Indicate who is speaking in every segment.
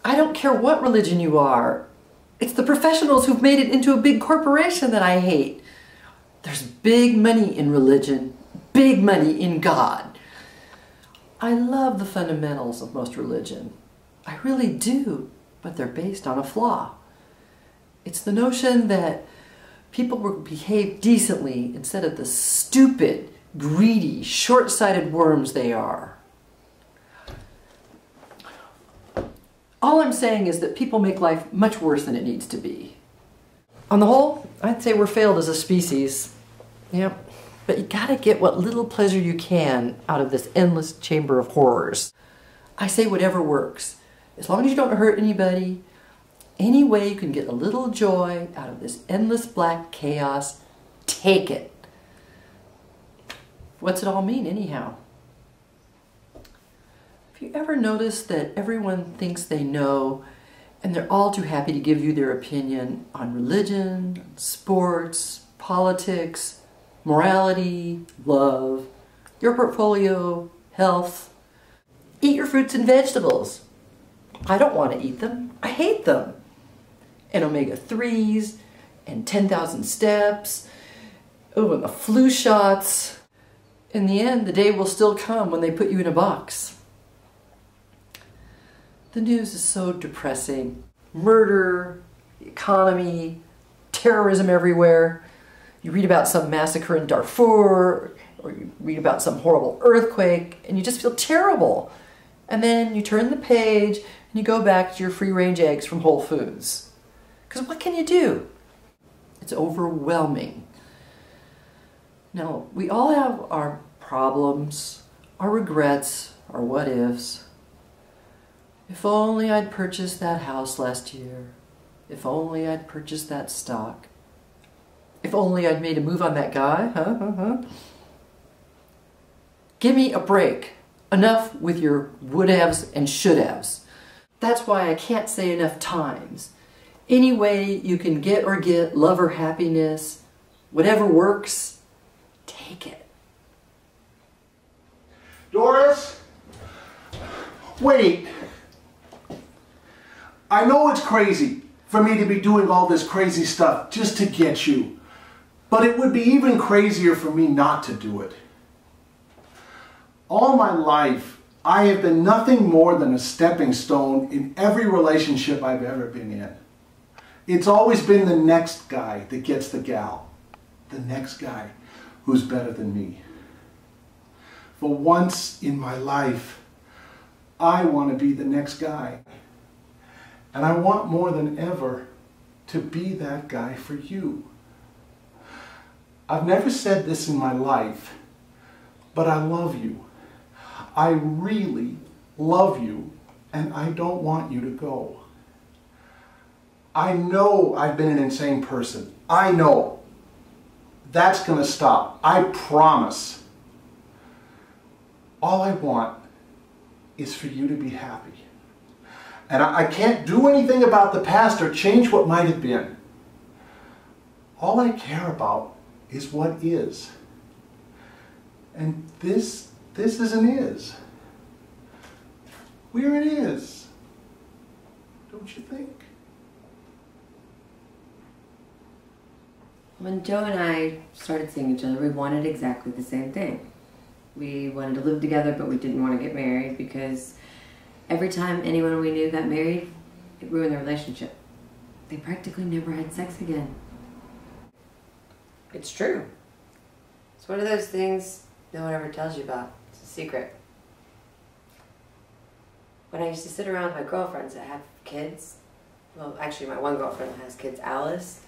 Speaker 1: I don't care what religion you are. It's the professionals who've made it into a big corporation that I hate. There's big money in religion, big money in God. I love the fundamentals of most religion. I really do, but they're based on a flaw. It's the notion that people will behave decently instead of the stupid, greedy, short-sighted worms they are. All I'm saying is that people make life much worse than it needs to be. On the whole, I'd say we're failed as a species. Yep. But you gotta get what little pleasure you can out of this endless chamber of horrors. I say whatever works. As long as you don't hurt anybody, any way you can get a little joy out of this endless black chaos, take it. What's it all mean anyhow? Have you ever noticed that everyone thinks they know and they're all too happy to give you their opinion on religion, sports, politics, morality, love, your portfolio, health? Eat your fruits and vegetables. I don't want to eat them. I hate them. And omega-3s and 10,000 steps. Oh, and the flu shots. In the end, the day will still come when they put you in a box. The news is so depressing. Murder, the economy, terrorism everywhere. You read about some massacre in Darfur, or you read about some horrible earthquake, and you just feel terrible. And then you turn the page, and you go back to your free-range eggs from Whole Foods. Because what can you do? It's overwhelming. Now, we all have our problems, our regrets, our what-ifs. If only I'd purchased that house last year. If only I'd purchased that stock. If only I'd made a move on that guy. Give me a break. Enough with your would-haves and should-haves. That's why I can't say enough times. Any way you can get or get love or happiness, whatever works, take it.
Speaker 2: Doris? Wait. I know it's crazy for me to be doing all this crazy stuff just to get you. But it would be even crazier for me not to do it. All my life, I have been nothing more than a stepping stone in every relationship I've ever been in. It's always been the next guy that gets the gal. The next guy who's better than me. For once in my life, I want to be the next guy. And I want more than ever to be that guy for you. I've never said this in my life, but I love you. I really love you, and I don't want you to go. I know I've been an insane person. I know. That's going to stop. I promise. All I want is for you to be happy. And I can't do anything about the past or change what might have been. All I care about is what is. And this is an is. We're an is. Don't you think?
Speaker 3: When Joe and I started seeing each other, we wanted exactly the same thing. We wanted to live together, but we didn't want to get married because every time anyone we knew got married, it ruined their relationship. They practically never had sex again. It's true. It's one of those things no one ever tells you about. It's a secret. When I used to sit around with my girlfriends that have kids, well, actually my one girlfriend that has kids, Alice,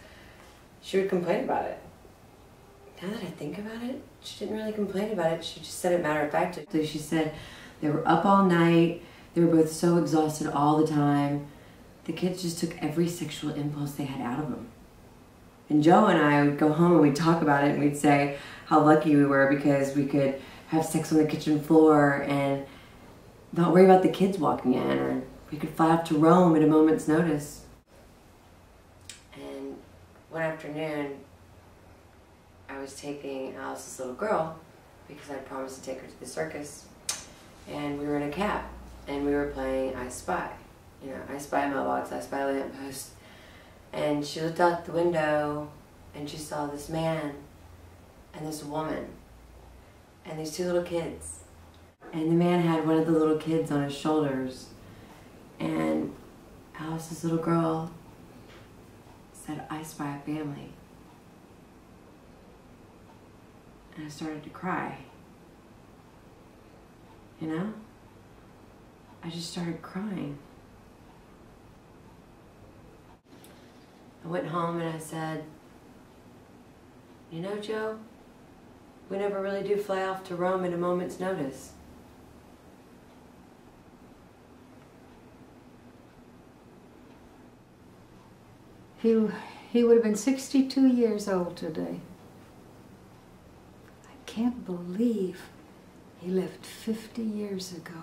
Speaker 3: she would complain about it. Now that I think about it, she didn't really complain about it. She just said it matter-of-factly. She said they were up all night, they were both so exhausted all the time. The kids just took every sexual impulse they had out of them. And Joe and I would go home and we'd talk about it and we'd say how lucky we were because we could have sex on the kitchen floor and not worry about the kids walking in, or we could fly off to Rome at a moment's notice. And one afternoon, I was taking Alice's little girl because I promised to take her to the circus, and we were in a cab and we were playing I Spy. You know, I spy mailbox, I spy lamppost. And she looked out the window and she saw this man and this woman and these two little kids. And the man had one of the little kids on his shoulders. And Alice's little girl said, "I spy a family." And I started to cry. You know? I just started crying. I went home and I said, "You know, Joe, we never really do fly off to Rome at a moment's notice."
Speaker 4: He would have been 62 years old today. I can't believe he left 50 years ago.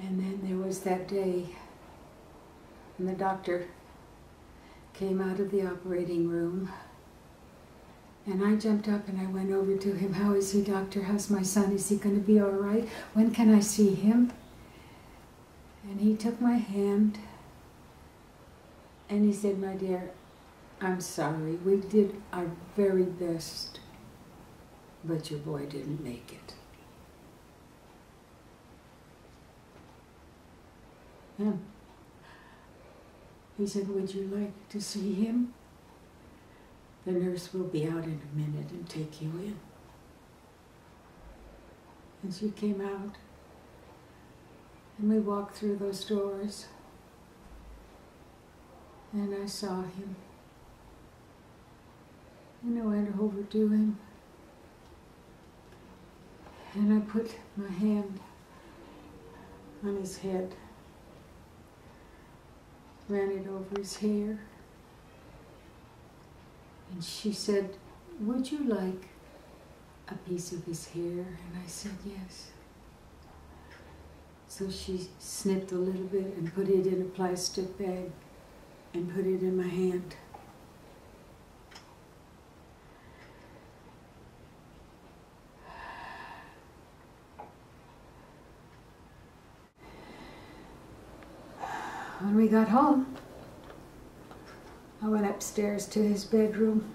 Speaker 4: And then there was that day when the doctor came out of the operating room. And I jumped up and I went over to him. "How is he, doctor? How's my son? Is he going to be all right? When can I see him?" And he took my hand and he said, "My dear, I'm sorry. We did our very best, but your boy didn't make it." Yeah. He said, "Would you like to see him? The nurse will be out in a minute and take you in." And she came out. And we walked through those doors, and I saw him, and I went over to him, and I put my hand on his head, ran it over his hair, and she said, "Would you like a piece of his hair?" And I said, "Yes." So she snipped a little bit and put it in a plastic bag and put it in my hand. When we got home, I went upstairs to his bedroom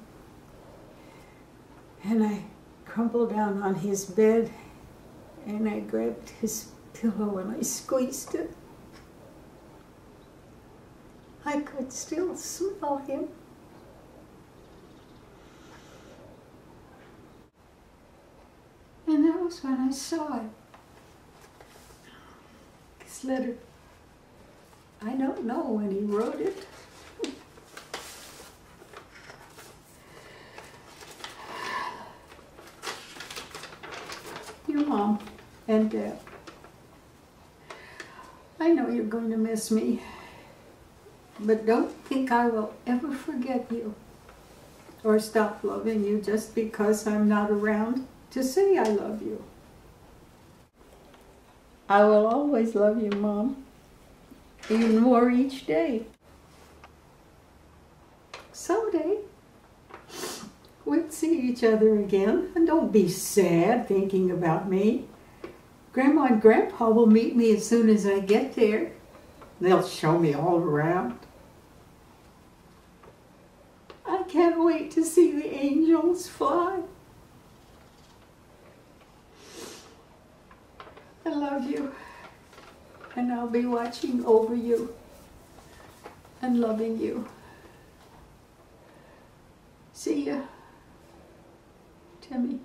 Speaker 4: and I crumpled down on his bed and I grabbed his pillow and I squeezed it. I could still smell him. And that was when I saw it. This letter, I don't know when he wrote it. Your mom and Dad. I know you're going to miss me, but don't think I will ever forget you or stop loving you just because I'm not around to say I love you. I will always love you, Mom, even more each day. Someday, we'll see each other again, and don't be sad thinking about me. Grandma and Grandpa will meet me as soon as I get there. They'll show me all around. I can't wait to see the angels fly. I love you, and I'll be watching over you and loving you. See ya, Timmy.